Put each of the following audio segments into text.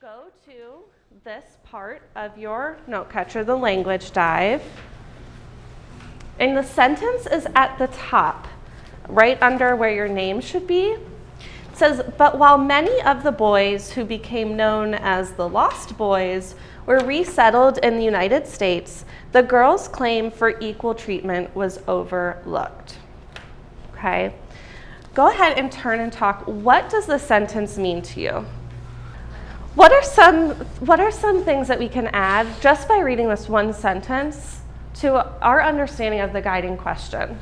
go to this part of your note catcher, the language dive. And the sentence is at the top, right under where your name should be. It says, but while many of the boys who became known as the Lost Boys were resettled in the United States, the girls' claim for equal treatment was overlooked. Okay? Go ahead and turn and talk. What does the sentence mean to you? What are some things that we can add just by reading this one sentence to our understanding of the guiding question?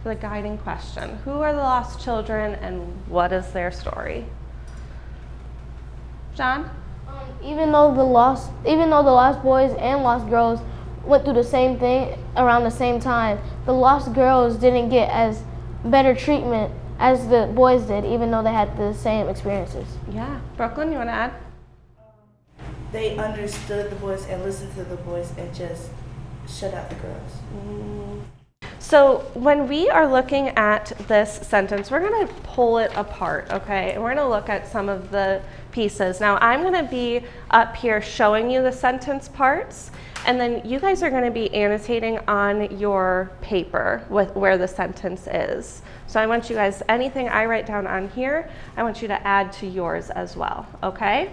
The guiding question. Who are the lost children and what is their story? John? Even though the lost boys and lost girls went through the same thing around the same time, the lost girls didn't get as better treatment as the boys did, even though they had the same experiences. Yeah. Brooklyn, you want to add? They understood the boys and listened to the boys and just shut out the girls. So when we are looking at this sentence, we're going to pull it apart, okay? And we're going to look at some of the pieces. Now, I'm going to be up here showing you the sentence parts, and then you guys are going to be annotating on your paper with where the sentence is. So I want you guys, anything I write down on here, I want you to add to yours as well, okay?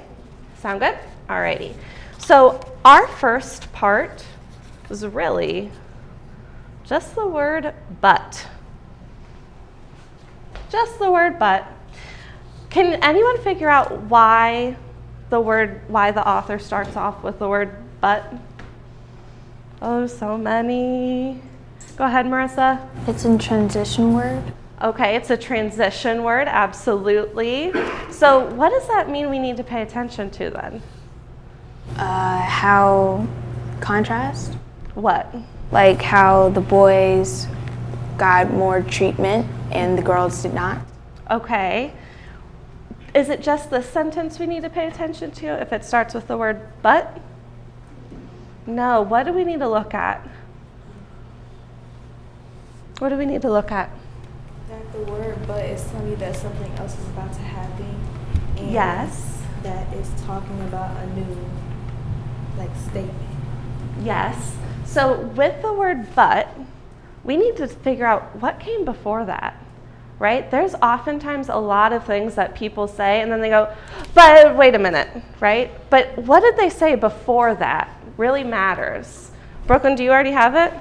Sound good? Alrighty. So our first part was really just the word but. Just the word but. Can anyone figure out why the author starts off with the word but? Oh, so many. Go ahead, Marissa. It's a transition word. Okay, it's a transition word, absolutely. So what does that mean we need to pay attention to then? How contrast? What? Like how the boys got more treatment and the girls did not. Okay. Is it just the sentence we need to pay attention to if it starts with the word but? No, what do we need to look at? What do we need to look at? That the word but is telling you that something else is about to happen. And Yes. that is talking about a new statement. Yes. So with the word but, we need to figure out what came before that, right? There's oftentimes a lot of things that people say and then they go, but wait a minute, right? But what did they say before that really matters. Brooklyn, do you already have it?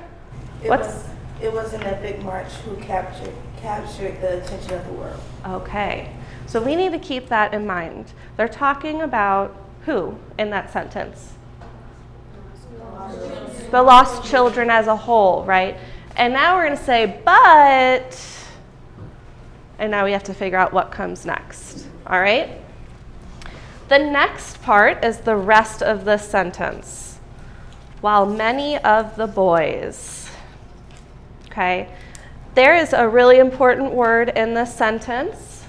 It was an epic march who captured the attention of the world. Okay. So we need to keep that in mind. They're talking about who in that sentence? The lost children as a whole, right? And now we're going to say, but, and now we have to figure out what comes next, all right? The next part is the rest of the sentence. While many of the boys, okay? There is a really important word in this sentence.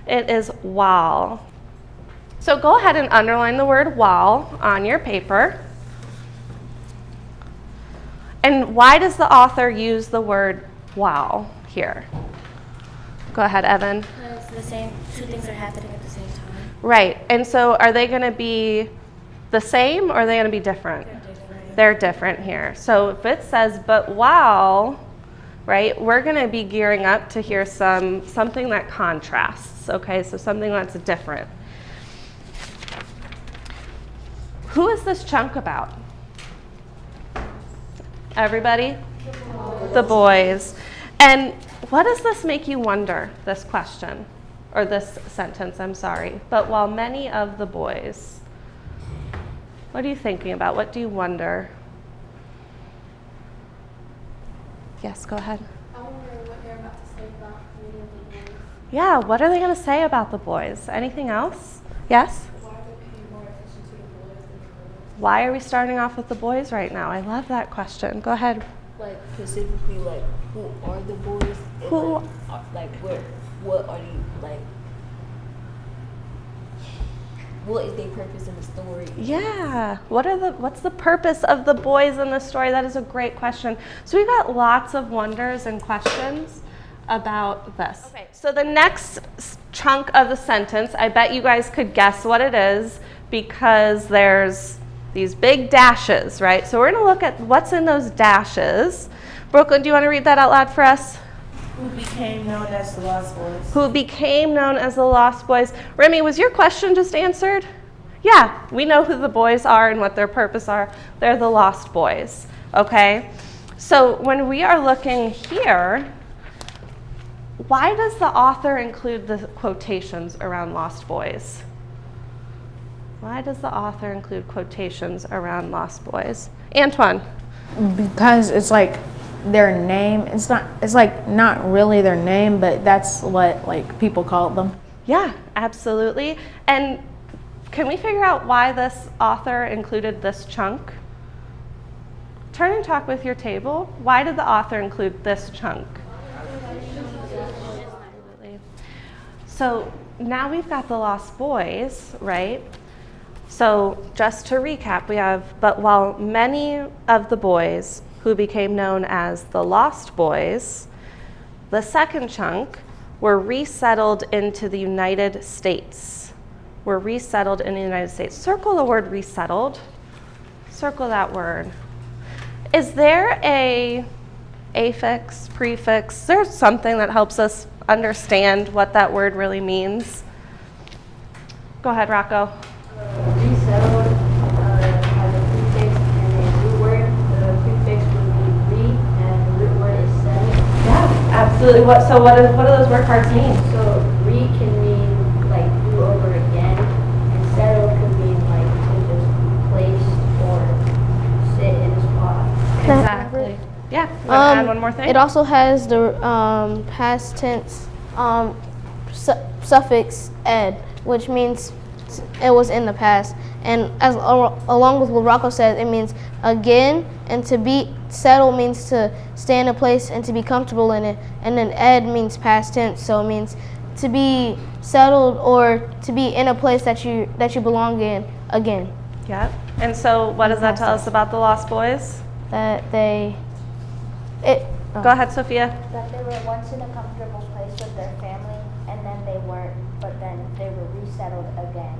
It is while. So go ahead and underline the word while on your paper. And why does the author use the word while here? Go ahead, Evan. It's the same, two things are happening at the same time. Right, and so are they going to be the same or are they going to be different? They're different here. So if it says, but while, right, we're going to be gearing up to hear something that contrasts, okay, so something that's different. Who is this chunk about? Everybody? The boys. And what does this make you wonder, this question? Or this sentence, I'm sorry. But while many of the boys. What are you thinking about? What do you wonder? Yes, go ahead. I wonder what they're about to say about many of the boys. Yeah, what are they going to say about the boys? Anything else? Yes? Why are they paying more attention to the boys than the girls? Why are we starting off with the boys right now? I love that question. Go ahead. Specifically, who are the boys? And, Who? What are you, what is their purpose in the story? Yeah. What's the purpose of the boys in the story? That is a great question. So we've got lots of wonders and questions about this? Okay, so the next chunk of the sentence, I bet you guys could guess what it is because there's these big dashes, right? So we're going to look at what's in those dashes. Brooklyn, do you want to read that out loud for us? Who became known as the Lost Boys. Who became known as the Lost Boys. Remy, was your question just answered? Yeah, we know who the boys are and what their purpose are. They're the Lost Boys, okay? So when we are looking here, why does the author include the quotations around Lost Boys? Why does the author include quotations around Lost Boys? Antoine? Because it's like their name. It's like not really their name, but that's what like people call them. Yeah, absolutely. And can we figure out why this author included this chunk? Turn and talk with your table. Why did the author include this chunk? So now we've got the Lost Boys, right? So just to recap, we have, but while many of the boys who became known as the Lost Boys, the second chunk were resettled into the United States. Were resettled in the United States. Circle the word resettled. Circle that word. Is there a affix, prefix? Is there something that helps us understand what that word really means? Go ahead, Rocco. Resettled has a prefix and a root word. The prefix would be re, and the root word is settled. Yeah, absolutely. What do those word parts mean? So re can mean like do over again, and settled could mean like to just be placed or sit in a spot. Exactly. Yeah. You want to add one more thing? It also has the past tense suffix ed, which means it was in the past. And as along with what Rocco said, it means again, and to be settled means to stay in a place and to be comfortable in it. And then ed means past tense, so it means to be settled or to be in a place that you belong in again. Yep. And so what does that tell us about the Lost Boys? That Go ahead, Sophia. That they were once in a comfortable place with their family, and then they weren't, but then they were resettled again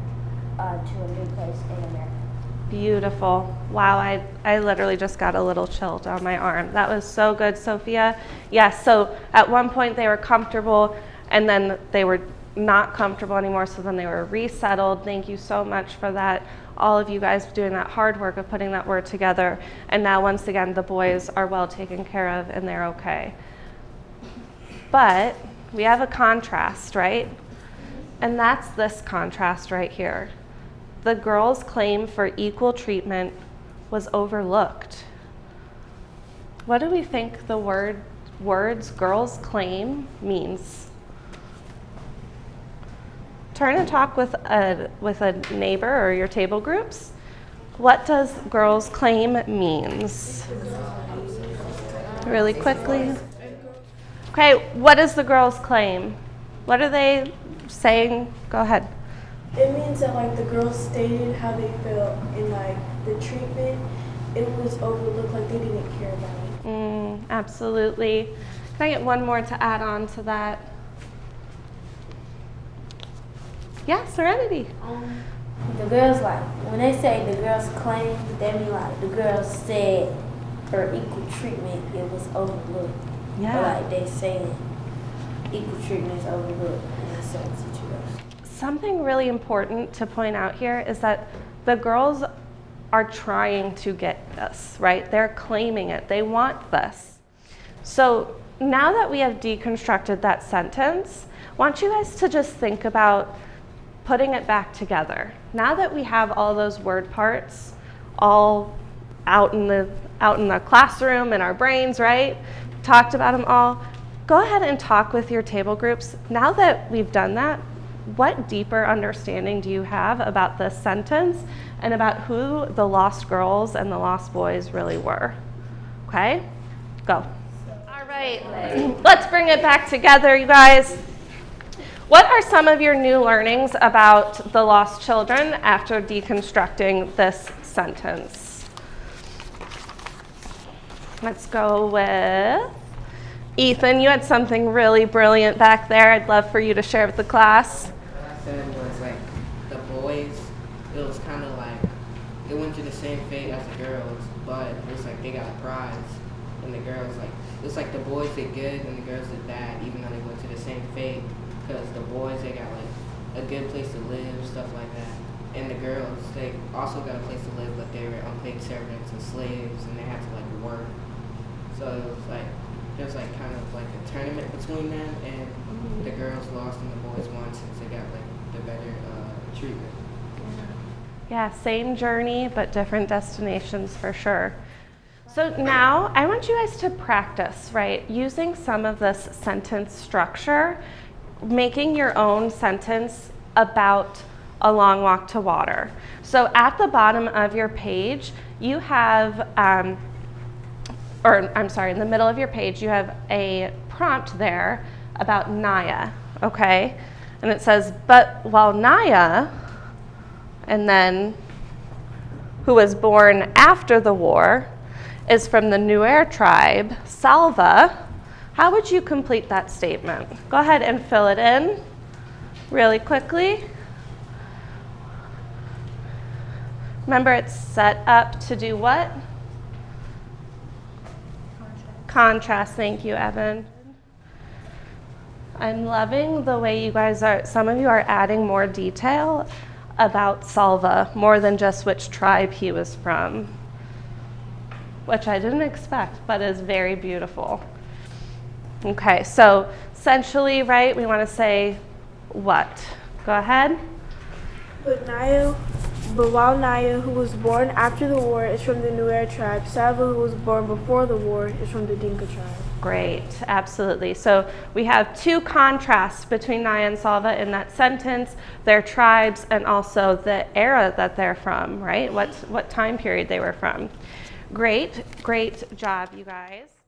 to a new place in America. Beautiful. Wow, I literally just got a little chill down my arm. That was so good, Sophia. Yes, so at one point they were comfortable, and then they were not comfortable anymore, so then they were resettled. Thank you so much for that. All of you guys doing that hard work of putting that word together. And now once again, the boys are well taken care of and they're okay. But we have a contrast, right? And that's this contrast right here. The girls' claim for equal treatment was overlooked. What do we think the words girls' claim means? Turn and talk with a neighbor or your table groups. What does girls' claim means? Really quickly. Okay, what is the girls' claim? What are they saying? Go ahead. It means that like the girls stated how they felt in like the treatment. It was overlooked, like they didn't care about it. Absolutely. Can I get one more to add on to that? Yeah, Serenity. The girls like when they say the girls claim, they mean like the girls said for equal treatment it was overlooked. Yeah. Or like they saying equal treatment is overlooked in a certain situation. Something really important to point out here is that the girls are trying to get this, right? They're claiming it. They want this. So now that we have deconstructed that sentence, I want you guys to just think about putting it back together. Now that we have all those word parts all out in the classroom, in our brains, right? Talked about them all. Go ahead and talk with your table groups. Now that we've done that, what deeper understanding do you have about this sentence and about who the Lost Girls and the Lost Boys really were? Okay, go. All right, let's bring it back together, you guys. What are some of your new learnings about the lost children after deconstructing this sentence? Let's go with Ethan, you had something really brilliant back there. I'd love for you to share with the class. What I said was like the boys, it was kind of like it went through the same fate as the girls, but it was like they got a prize, and the girls like it was like the boys did good and the girls did bad, even though they went through the same fate. Because the boys, they got like a good place to live, stuff like that, and the girls, they also got a place to live, but they were unpaid servants and slaves, and they had to like work. So it was like there was like kind of like a tournament between them, and the girls lost and the boys won since they got like the better treatment. Yeah, same journey, but different destinations for sure. So now I want you guys to practice, right, using some of this sentence structure, making your own sentence about a long walk to water. So at the bottom of your page, you have, in the middle of your page, you have a prompt there about Naya, okay? And it says, but while Naya, and then who was born after the war, is from the Nuer tribe, Salva, how would you complete that statement? Go ahead and fill it in really quickly. Remember, it's set up to do what? Contrast. Thank you, Evan. I'm loving the way you guys are, some of you are adding more detail about Salva, more than just which tribe he was from, which I didn't expect, but is very beautiful. Okay, so essentially, right, we want to say what? Go ahead. But while Naya, who was born after the war, is from the Nuer tribe, Salva, who was born before the war, is from the Dinka tribe. Great, absolutely. So we have two contrasts between Naya and Salva in that sentence, their tribes and also the era that they're from, right? What time period they were from. Great job, you guys.